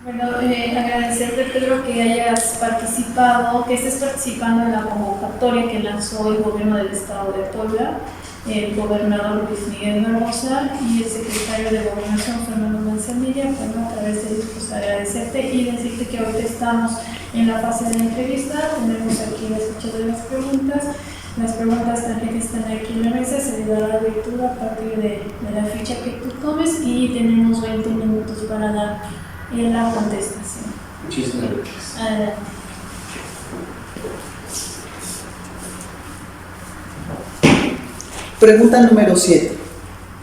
Bueno, agradecerte, Pedro, que hayas participado, que estés participando en la convocatoria que lanzó el gobierno del estado de Puebla, el gobernador Luis Miguel Barbosa y el secretario de Gobernación, Fernando Manzanilla. Bueno, a través de ellos, pues agradecerte y decirte que ahorita estamos en la fase de entrevista, tenemos aquí la escucha de las preguntas también que están aquí en la mesa, se le dará lectura a partir de la ficha que tú tomes y tenemos 20 minutos para dar la contestación. Muchísimas gracias. Adelante. Pregunta número 7.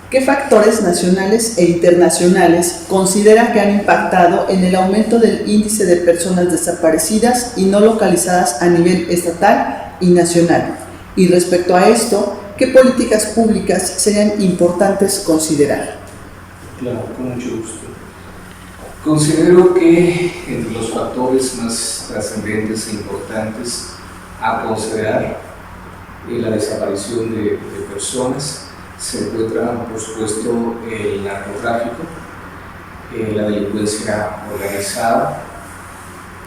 ¿Qué factores nacionales e internacionales considera que han impactado en el aumento del índice de personas desaparecidas y no localizadas a nivel estatal y nacional? Y respecto a esto, ¿qué políticas públicas serían importantes considerar? Claro, con mucho gusto. Considero que entre los factores más trascendentes e importantes a considerar en la desaparición de personas se encuentran, por supuesto, el narcotráfico, la delincuencia organizada,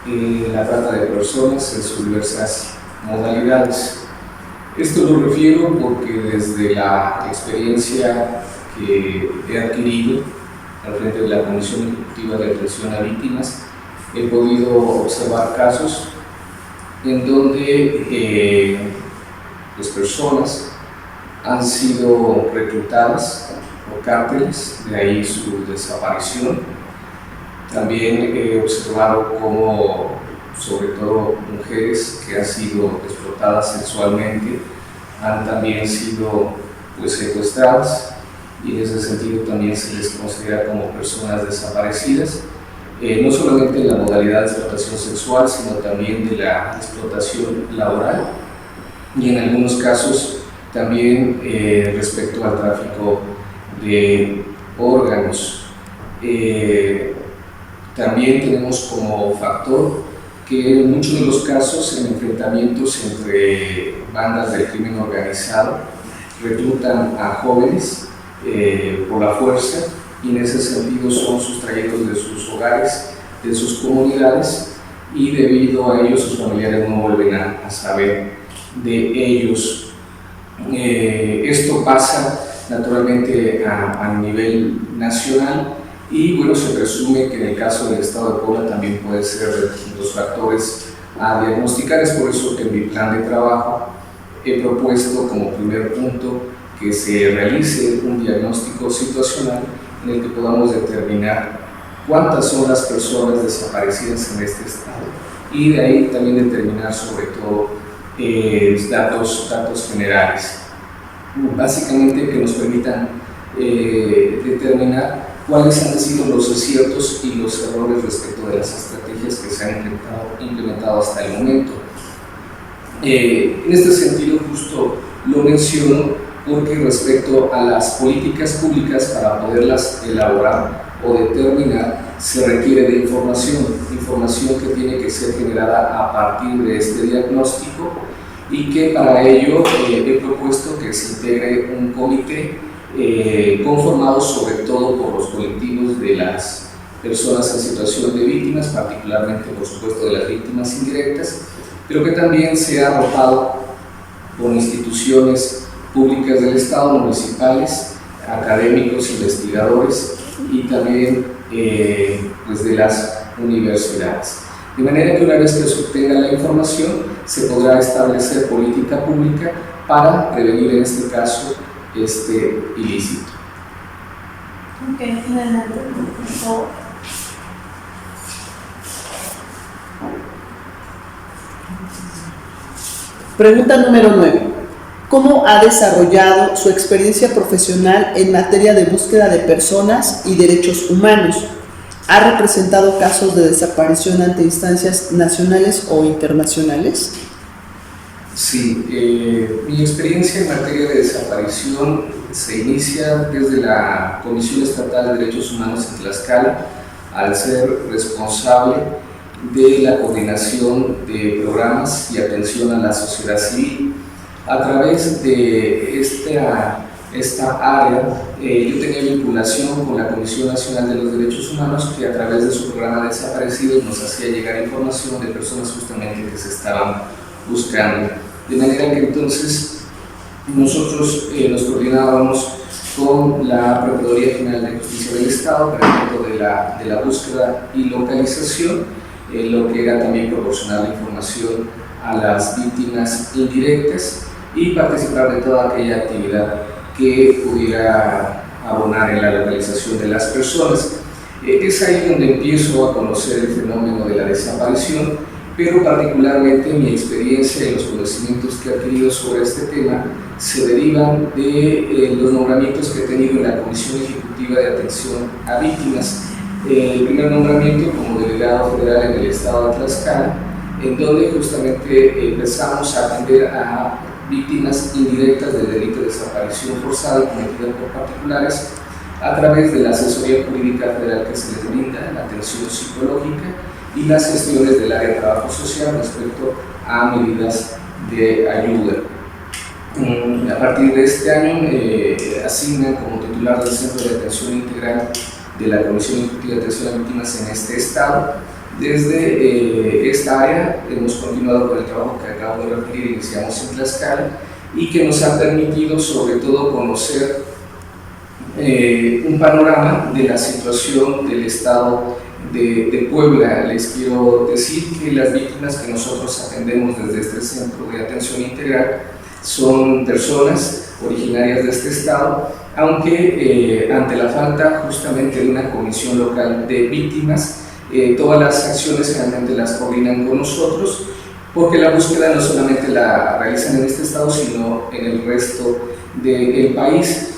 la trata de personas en sus diversas modalidades. Esto lo refiero porque desde la experiencia que he adquirido al frente de la Comisión Ejecutiva de Atención a Víctimas, he podido observar casos en donde las personas han sido reclutadas por cárteles, de ahí su desaparición. También he observado cómo, sobre todo mujeres que han sido explotadas sexualmente, han también sido secuestradas, y en ese sentido también se les considera como personas desaparecidas, no solamente en la modalidad de explotación sexual, sino también de la explotación laboral, y en algunos casos también respecto al tráfico de órganos. También tenemos como factor que en muchos de los casos en enfrentamientos entre bandas del crimen organizado reclutan a jóvenes por la fuerza, y en ese sentido son sustraídos de sus hogares, de sus comunidades, y debido a ello sus familiares no vuelven a saber de ellos. Esto pasa naturalmente a nivel nacional, y bueno, se presume que en el caso del estado de Puebla también puede ser los factores a diagnosticar. Es por eso que en mi plan de trabajo he propuesto como primer punto que se realice un diagnóstico situacional en el que podamos determinar cuántas son las personas desaparecidas en este estado, y de ahí también determinar sobre todo datos generales, básicamente que nos permitan determinar cuáles han sido los aciertos y los errores respecto de las estrategias que se han implementado hasta el momento. En este sentido justo lo menciono porque respecto a las políticas públicas, para poderlas elaborar o determinar, se requiere de información que tiene que ser generada a partir de este diagnóstico, y que para ello he propuesto que se integre un comité conformado sobre todo por los colectivos de las personas en situación de víctimas, particularmente por supuesto de las víctimas indirectas, pero que también se ha arropado por instituciones públicas del Estado, municipales, académicos, investigadores, y también de las universidades. De manera que una vez que se obtenga la información, se podrá establecer política pública para prevenir en este caso este ilícito. Ok, adelante, por favor. Pregunta número 9. ¿Cómo ha desarrollado su experiencia profesional en materia de búsqueda de personas y derechos humanos? ¿Ha representado casos de desaparición ante instancias nacionales o internacionales? Sí, mi experiencia en materia de desaparición se inicia desde la Comisión Estatal de Derechos Humanos en Tlaxcala, al ser responsable de la coordinación de programas y atención a la sociedad civil. A través de esta esta área, yo tenía vinculación con la Comisión Nacional de los Derechos Humanos, que a través de su programa de desaparecidos nos hacía llegar información de personas justamente que se estaban buscando. De manera que entonces nosotros nos coordinábamos con la Procuraduría General de Justicia del Estado para el efecto de la búsqueda y localización, lo que era también proporcionar la información a las víctimas indirectas y participar de toda aquella actividad que pudiera abonar en la localización de las personas. Es ahí donde empiezo a conocer el fenómeno de la desaparición, pero particularmente mi experiencia y los conocimientos que he adquirido sobre este tema se derivan de los nombramientos que he tenido en la Comisión Ejecutiva de Atención a Víctimas. El primer nombramiento como delegado federal en el estado de Tlaxcala, en donde justamente empezamos a atender a víctimas indirectas del delito de desaparición forzada cometida por particulares a través de la asesoría jurídica federal que se les brinda, la atención psicológica y las gestiones del área de trabajo social respecto a medidas de ayuda. A partir de este año me asignan como titular del Centro de Atención Integral de la Comisión Ejecutiva de Atención a Víctimas en este estado. Desde esta área hemos continuado con el trabajo que acabo de referir, iniciamos en Tlaxcala y que nos ha permitido sobre todo conocer un panorama de la situación del estado de Puebla. Les quiero decir que las víctimas que nosotros atendemos desde este Centro de Atención Integral son personas originarias de este estado, aunque ante la falta justamente de una comisión local de víctimas, todas las acciones generalmente las coordinan con nosotros, porque la búsqueda no solamente la realizan en este estado, sino en el resto del país.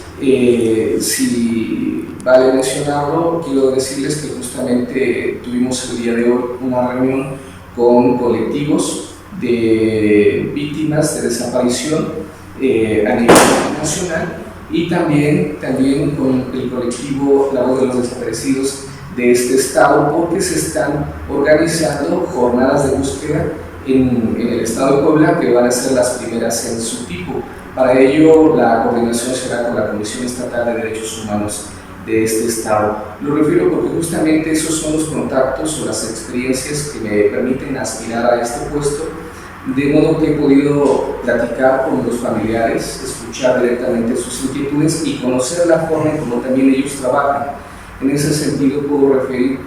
Si vale mencionarlo, quiero decirles que justamente tuvimos el día de hoy una reunión con colectivos de víctimas de desaparición a nivel nacional y también con el colectivo La Voz de los Desaparecidos de este estado, porque se están organizando jornadas de búsqueda en el estado de Puebla, que van a ser las primeras en su tipo. Para ello, la coordinación será con la Comisión Estatal de Derechos Humanos de este estado. Lo refiero porque justamente esos son los contactos o las experiencias que me permiten aspirar a este puesto, de modo que he podido platicar con los familiares, escuchar directamente sus inquietudes y conocer la forma en cómo también ellos trabajan. En ese sentido puedo referir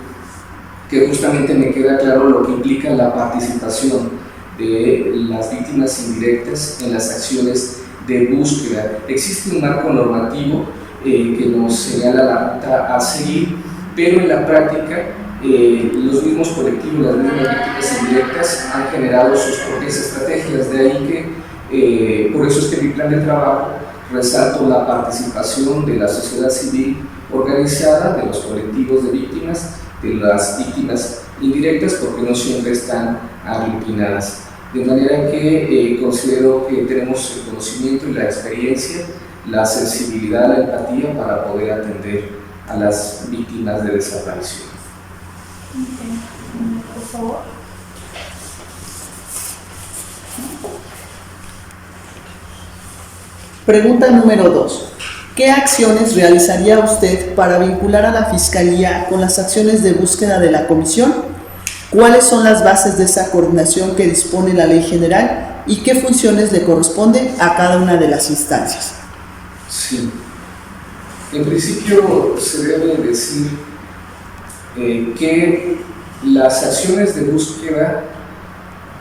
que justamente me queda claro lo que implica la participación de las víctimas indirectas en las acciones de búsqueda. Existe un marco normativo que nos señala la ruta a seguir, pero en la práctica los mismos colectivos, las mismas víctimas indirectas han generado sus propias estrategias. De ahí que, por eso es que mi plan de trabajo resalto la participación de la sociedad civil organizada, de los colectivos de víctimas, de las víctimas indirectas, porque no siempre están aglutinadas. De manera que considero que tenemos el conocimiento y la experiencia, la sensibilidad, la empatía para poder atender a las víctimas de desaparición. Por favor. Pregunta número 2. ¿Qué acciones realizaría usted para vincular a la Fiscalía con las acciones de búsqueda de la Comisión? ¿Cuáles son las bases de esa coordinación que dispone la Ley General y qué funciones le corresponden a cada una de las instancias? Sí. En principio se debe decir que las acciones de búsqueda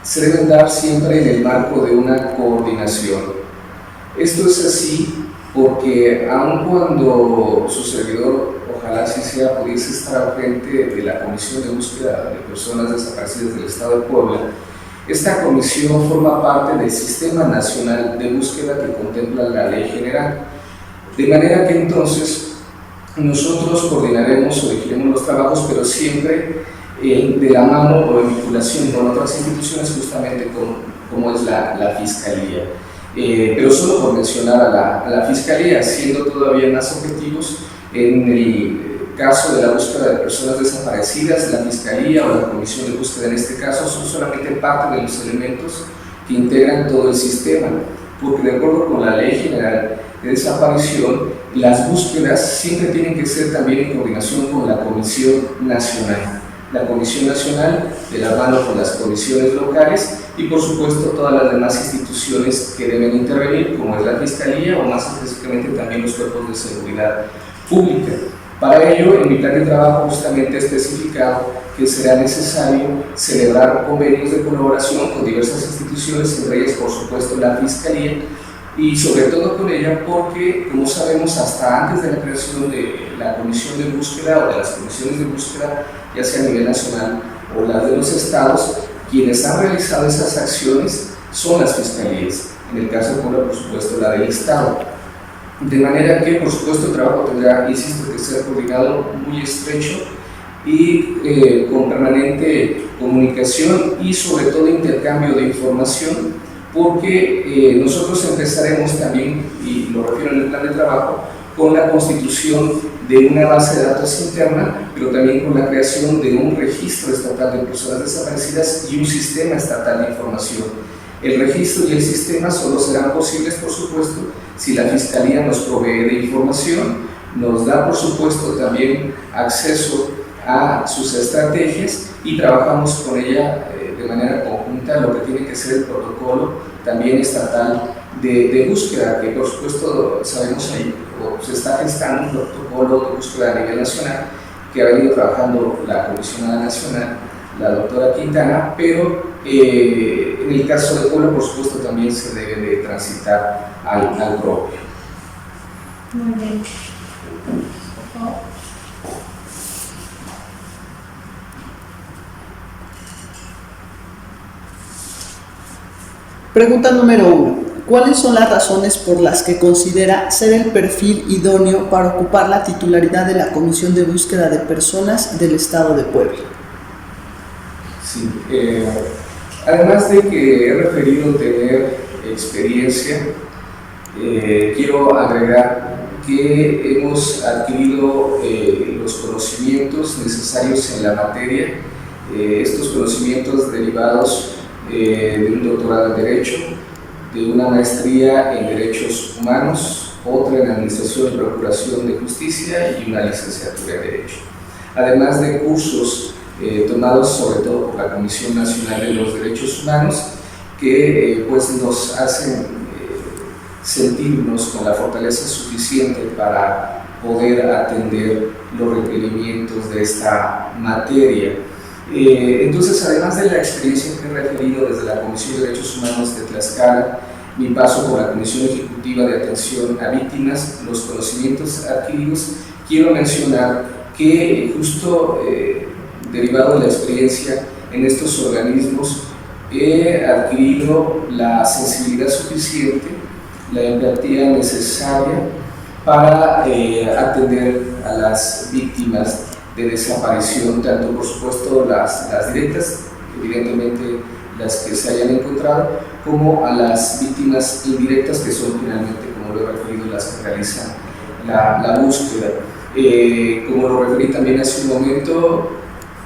se deben dar siempre en el marco de una coordinación. Esto es así porque aun cuando su servidor, ojalá así sea, pudiese estar al frente de la Comisión de Búsqueda de Personas Desaparecidas del Estado de Puebla, esta comisión forma parte del Sistema Nacional de Búsqueda que contempla la Ley General. De manera que entonces nosotros coordinaremos o dirigiremos los trabajos, pero siempre de la mano o en vinculación con otras instituciones, justamente como es la Fiscalía. Pero solo por mencionar a la Fiscalía, siendo todavía más objetivos, en el caso de la búsqueda de personas desaparecidas, la Fiscalía o la Comisión de Búsqueda en este caso son solamente parte de los elementos que integran todo el sistema, porque de acuerdo con la Ley General, de desaparición, las búsquedas siempre tienen que ser también en coordinación con la Comisión Nacional. La Comisión Nacional de la mano con las comisiones locales y por supuesto todas las demás instituciones que deben intervenir, como es la Fiscalía o más específicamente también los cuerpos de seguridad pública. Para ello, en mi plan de trabajo justamente he especificado que será necesario celebrar convenios de colaboración con diversas instituciones, entre ellas por supuesto la Fiscalía, y sobre todo con ella porque, como sabemos, hasta antes de la creación de la comisión de búsqueda o de las comisiones de búsqueda, ya sea a nivel nacional o las de los estados, quienes han realizado esas acciones son las fiscalías, en el caso de Puebla, por supuesto, la del estado. De manera que, por supuesto, el trabajo tendrá, insisto, que ser coordinado muy estrecho y con permanente comunicación y sobre todo intercambio de información, porque nosotros empezaremos también, y lo refiero en el plan de trabajo, con la constitución de una base de datos interna, pero también con la creación de un registro estatal de personas desaparecidas y un sistema estatal de información. El registro y el sistema solo serán posibles, por supuesto, si la Fiscalía nos provee de información, nos da, por supuesto, también acceso a sus estrategias y trabajamos con ella de manera conjunta lo que tiene que ser el protocolo también estatal de búsqueda, que por supuesto sabemos ahí, o se está gestando un protocolo de búsqueda a nivel nacional que ha venido trabajando la Comisionada Nacional, la doctora Quintana, pero en el caso de Puebla, por supuesto, también se debe de transitar al propio. Muy bien. Por favor. Pregunta número 1. ¿Cuáles son las razones por las que considera ser el perfil idóneo para ocupar la titularidad de la Comisión de Búsqueda de Personas del Estado de Puebla? Sí, además de que he referido tener experiencia, quiero agregar que hemos adquirido los conocimientos necesarios en la materia, estos conocimientos derivados de un doctorado en Derecho, de una maestría en Derechos Humanos, otra en Administración y Procuración de Justicia y una licenciatura en Derecho. Además de cursos tomados sobre todo por la Comisión Nacional de los Derechos Humanos, que pues nos hacen sentirnos con la fortaleza suficiente para poder atender los requerimientos de esta materia. Entonces, además de la experiencia que he referido desde la Comisión de Derechos Humanos de Tlaxcala, mi paso por la Comisión Ejecutiva de Atención a Víctimas, los conocimientos adquiridos, quiero mencionar que justo derivado de la experiencia en estos organismos, he adquirido la sensibilidad suficiente, la empatía necesaria para atender a las víctimas de desaparición, tanto por supuesto las directas, evidentemente las que se hayan encontrado, como a las víctimas indirectas, que son finalmente, como lo he referido, las que realizan la búsqueda. Como lo referí también hace un momento,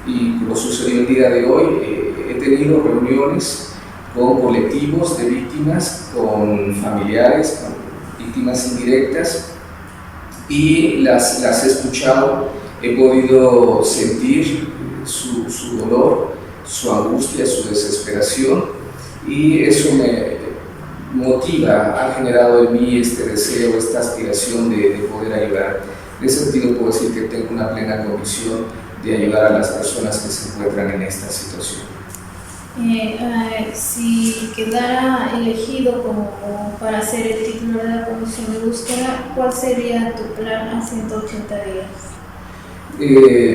y como sucedió el día de hoy, he tenido reuniones con colectivos de víctimas, con familiares, con víctimas indirectas, y las he escuchado, he podido sentir su dolor, su angustia, su desesperación, y eso me motiva, ha generado en mí este deseo, esta aspiración de poder ayudar. En ese sentido puedo decir que tengo una plena convicción de ayudar a las personas que se encuentran en esta situación. Si quedara elegido como para ser el titular de la comisión de búsqueda, ¿cuál sería tu plan a 180 días?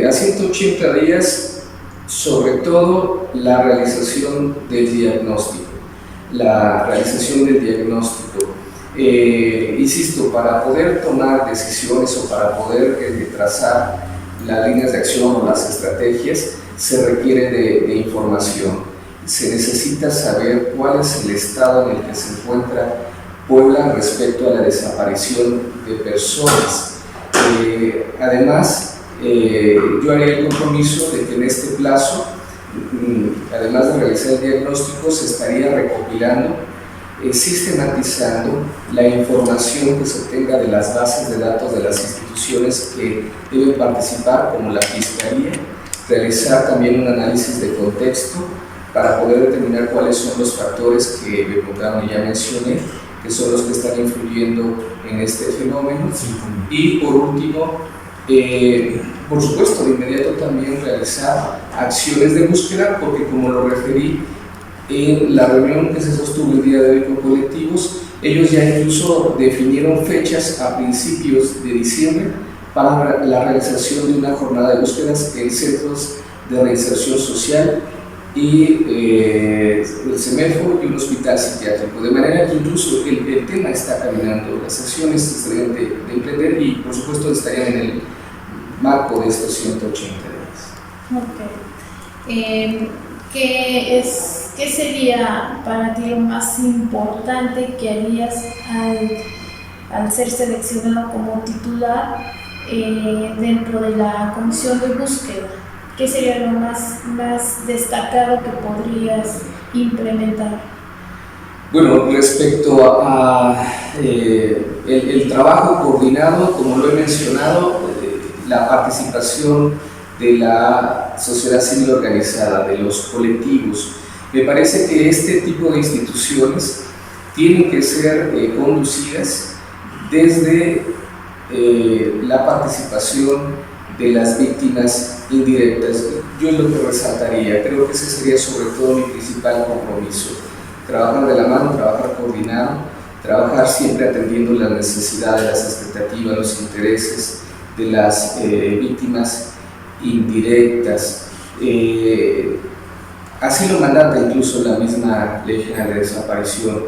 A 180 días, sobre todo la realización del diagnóstico. Insisto, para poder tomar decisiones o para poder trazar las líneas de acción o las estrategias, se requiere de información. Se necesita saber cuál es el estado en el que se encuentra Puebla respecto a la desaparición de personas. Además, yo haré el compromiso de que en este plazo, además de realizar el diagnóstico, se estaría recopilando sistematizando la información que se obtenga de las bases de datos de las instituciones que deben participar, como la Fiscalía, realizar también un análisis de contexto para poder determinar cuáles son los factores que me contaron y ya mencioné, que son los que están influyendo en este fenómeno. Y por último, por supuesto, de inmediato también realizar acciones de búsqueda, porque como lo referí en la reunión que se sostuvo el día de hoy con colectivos, ellos ya incluso definieron fechas a principios de diciembre para la realización de una jornada de búsquedas en centros de reinserción social y el CEMEFO y un hospital psiquiátrico, de manera que incluso el tema está caminando, las acciones se deben de emprender y por supuesto estarían en el marco de estos 180 días. Ok. ¿Qué sería para ti lo más importante que harías al ser seleccionado como titular dentro de la comisión de búsqueda? ¿Qué sería lo más destacado que podrías implementar? Bueno, respecto a el trabajo coordinado, como lo he mencionado, la participación de la sociedad civil organizada, de los colectivos, me parece que este tipo de instituciones tienen que ser conducidas desde la participación de las víctimas indirectas. Yo es lo que resaltaría, creo que ese sería sobre todo mi principal compromiso: trabajar de la mano, trabajar coordinado, trabajar siempre atendiendo las necesidades, las expectativas, los intereses de las víctimas indirectas. Así lo mandata incluso la misma Ley General de Desaparición,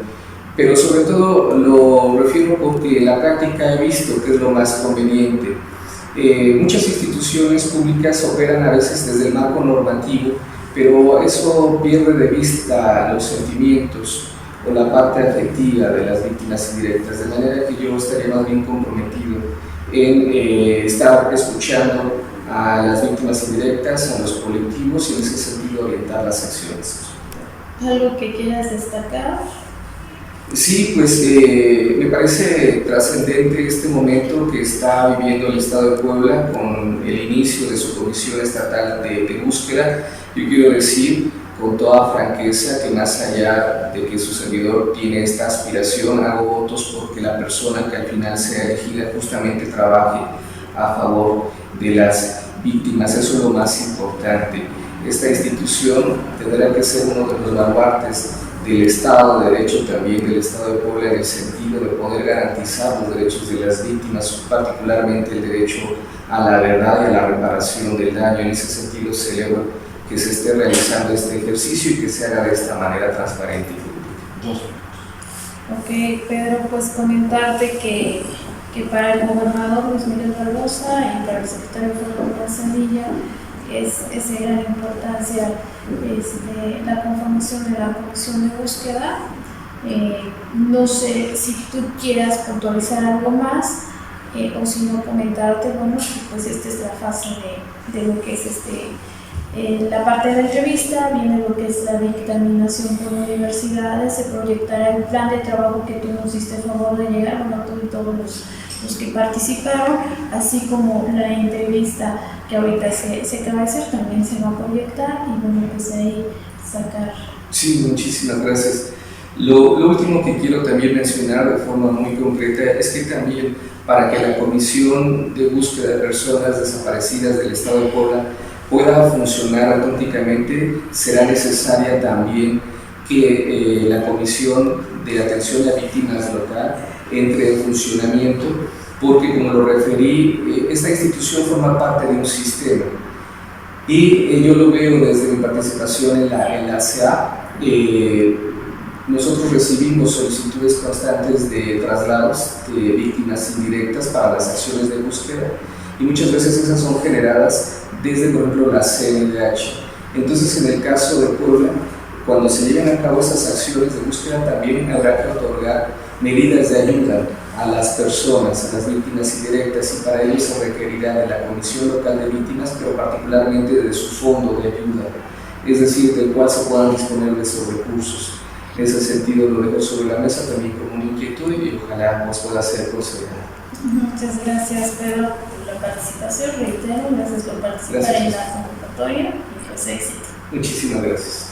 pero sobre todo lo refiero porque en la práctica he visto que es lo más conveniente. Muchas instituciones públicas operan a veces desde el marco normativo, pero eso pierde de vista los sentimientos o la parte afectiva de las víctimas indirectas, de manera que yo estaría más bien comprometido en estar escuchando a las víctimas indirectas, a los colectivos y en ese sentido orientar las acciones. ¿Algo que quieras destacar? Sí, pues me parece trascendente este momento que está viviendo el Estado de Puebla con el inicio de su Comisión Estatal de Búsqueda. Yo quiero decir con toda franqueza que más allá de que su servidor tiene esta aspiración, hago votos porque la persona que al final sea elegida justamente trabaje a favor de las víctimas. Eso es lo más importante. Esta institución tendrá que ser uno de los baluartes del Estado de Derecho, también del Estado de Puebla, en el sentido de poder garantizar los derechos de las víctimas, particularmente el derecho a la verdad y a la reparación del daño. En ese sentido celebro que se esté realizando este ejercicio y que se haga de esta manera transparente y pública. Ok, Pedro, pues comentarte que para el gobernador Luis Miguel Barbosa y para el secretario Fernando Manzanilla es de gran importancia la conformación de la comisión de búsqueda. No sé si tú quieras puntualizar algo más o si no comentarte, bueno, pues esta es la fase de lo que es la parte de la entrevista, viene lo que es la dictaminación por universidades, se proyectará el plan de trabajo que tú nos diste a favor de llegar, bueno, tú y todos los que participaron, así como la entrevista que ahorita se acaba de hacer, también se va a proyectar y bueno, pues ahí sacar. Sí, muchísimas gracias. Lo último que quiero también mencionar de forma muy concreta es que también para que la Comisión de Búsqueda de Personas Desaparecidas del Estado de Puebla pueda funcionar auténticamente, será necesaria también que la Comisión de Atención a Víctimas local entre en funcionamiento, porque como lo referí, esta institución forma parte de un sistema y yo lo veo desde mi participación en la CA. Nosotros recibimos solicitudes constantes de traslados de víctimas indirectas para las acciones de búsqueda y muchas veces esas son generadas desde, por ejemplo, la CNDH. Entonces, en el caso de Puebla, cuando se lleven a cabo esas acciones de búsqueda, también habrá que otorgar medidas de ayuda a las personas, a las víctimas indirectas, y para ello se requerirá de la Comisión Local de Víctimas, pero particularmente de su fondo de ayuda, es decir, del cual se puedan disponer de esos recursos. En ese sentido lo dejo sobre la mesa también como una inquietud y ojalá nos pueda ser considerado. Muchas gracias, Pedro, por la participación. Reitero, gracias por participar Gracias. en la convocatoria y pues éxito. Muchísimas gracias.